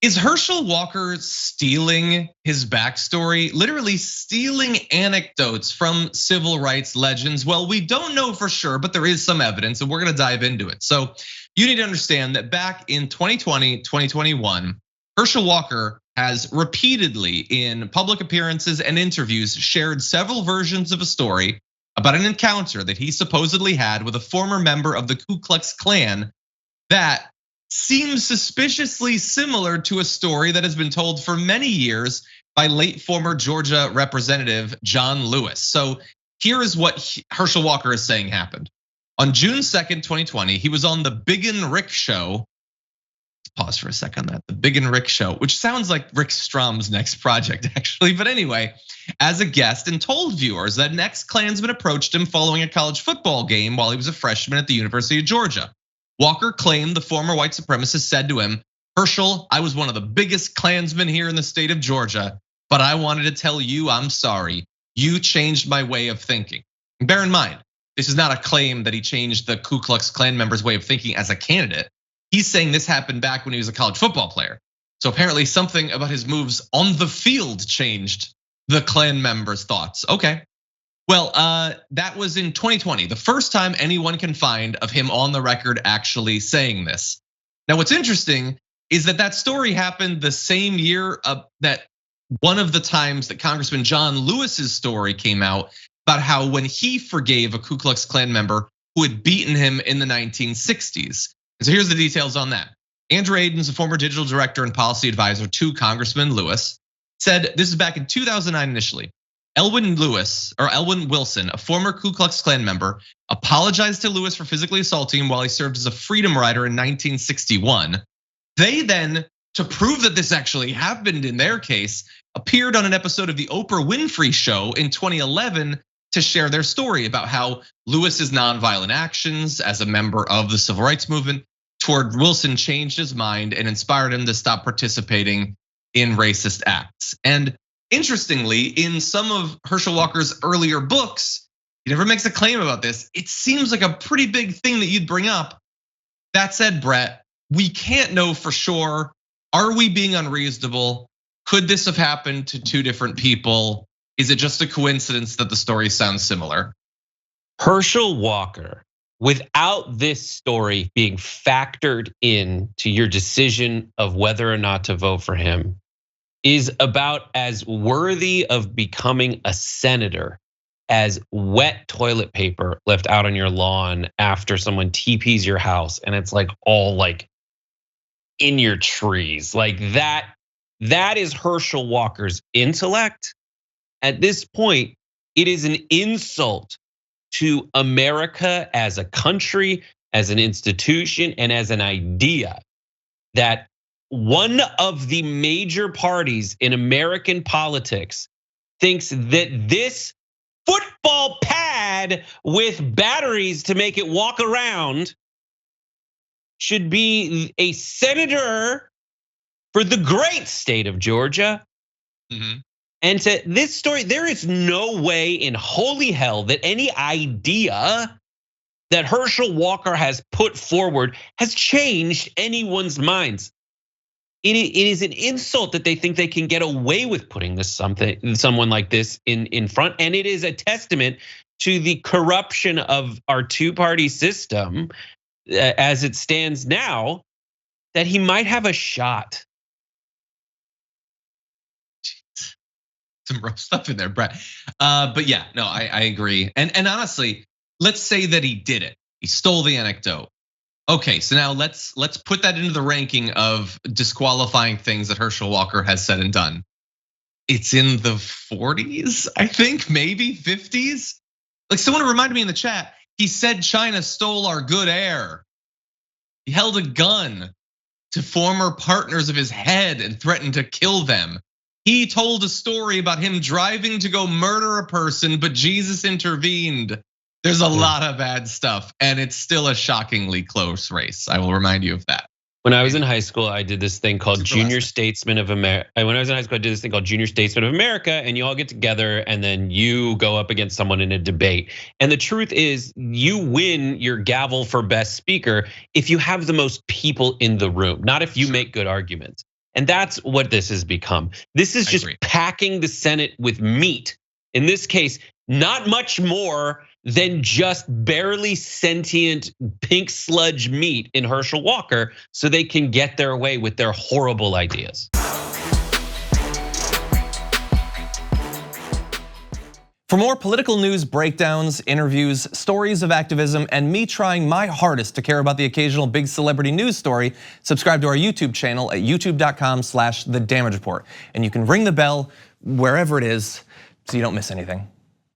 Is Herschel Walker stealing his backstory, literally stealing anecdotes from civil rights legends? Well, we don't know for sure, but there is some evidence and we're gonna dive into it. So you need to understand that back in 2020, 2021, Herschel Walker has repeatedly in public appearances and interviews shared several versions of a story about an encounter that he supposedly had with a former member of the Ku Klux Klan that seems suspiciously similar to a story that has been told for many years by late former Georgia Representative John Lewis. So here is what Herschel Walker is saying happened. On June 2nd, 2020, he was on the Big and Rick show. Pause for a second on that. The Big and Rick show, which sounds like Rick Strom's next project actually. But anyway, as a guest and told viewers that an ex-Klansman approached him following a college football game while he was a freshman at the University of Georgia. Walker claimed the former white supremacist said to him, "Herschel, I was one of the biggest Klansmen here in the state of Georgia, but I wanted to tell you I'm sorry. You changed my way of thinking." And bear in mind, this is not a claim that he changed the Ku Klux Klan members' way of thinking as a candidate. He's saying this happened back when he was a college football player. So apparently something about his moves on the field changed the Klan members' thoughts. Okay. Well, that was in 2020, the first time anyone can find of him on the record actually saying this. Now, what's interesting is that that story happened the same year that one of the times that Congressman John Lewis's story came out about how when he forgave a Ku Klux Klan member who had beaten him in the 1960s. And so here's the details on that. Andrew Aiden's a former digital director and policy advisor to Congressman Lewis, said this is back in 2009 initially. Elwyn Wilson, a former Ku Klux Klan member, apologized to Lewis for physically assaulting him while he served as a freedom rider in 1961. They then, to prove that this actually happened in their case, appeared on an episode of the Oprah Winfrey Show in 2011 to share their story about how Lewis's nonviolent actions as a member of the civil rights movement toward Wilson changed his mind and inspired him to stop participating in racist acts. And interestingly, in some of Herschel Walker's earlier books, he never makes a claim about this. It seems like a pretty big thing that you'd bring up. That said, Brett, we can't know for sure. Are we being unreasonable? Could this have happened to two different people? Is it just a coincidence that the story sounds similar? Herschel Walker, without this story being factored in to your decision of whether or not to vote for him, is about as worthy of becoming a senator as wet toilet paper left out on your lawn after someone TPs your house and it's like all like in your trees. Like that is Herschel Walker's intellect. At this point, it is an insult to America as a country, as an institution, and as an idea that one of the major parties in American politics thinks that this football pad with batteries to make it walk around should be a senator for the great state of Georgia. And to this story, there is no way in holy hell that any idea that Herschel Walker has put forward has changed anyone's minds. It is an insult that they think they can get away with putting someone like this in front, and it is a testament to the corruption of our two-party system as it stands now, that he might have a shot. Some rough stuff in there, Brett. But yeah, no, I agree. And honestly, let's say that he did it. He stole the anecdote. Okay, so now let's put that into the ranking of disqualifying things that Herschel Walker has said and done. It's in the 40s, I think, maybe 50s. Like someone reminded me in the chat, he said China stole our good air. He held a gun to former partners of his head and threatened to kill them. He told a story about him driving to go murder a person, but Jesus intervened. There's a lot of bad stuff, and it's still a shockingly close race. I will remind you of that. When I was in high school, I did this thing called Junior Statesman of America. When I was in high school, I did this thing called Junior Statesman of America, and you all get together and then you go up against someone in a debate. And the truth is, you win your gavel for best speaker if you have the most people in the room, not if you make good arguments. And that's what this has become. This is just packing the Senate with meat. In this case, not much more than just barely sentient pink sludge meat in Herschel Walker so they can get their way with their horrible ideas. For more political news breakdowns, interviews, stories of activism, and me trying my hardest to care about the occasional big celebrity news story, subscribe to our YouTube channel at youtube.com/thedamagereport. And you can ring the bell wherever it is so you don't miss anything.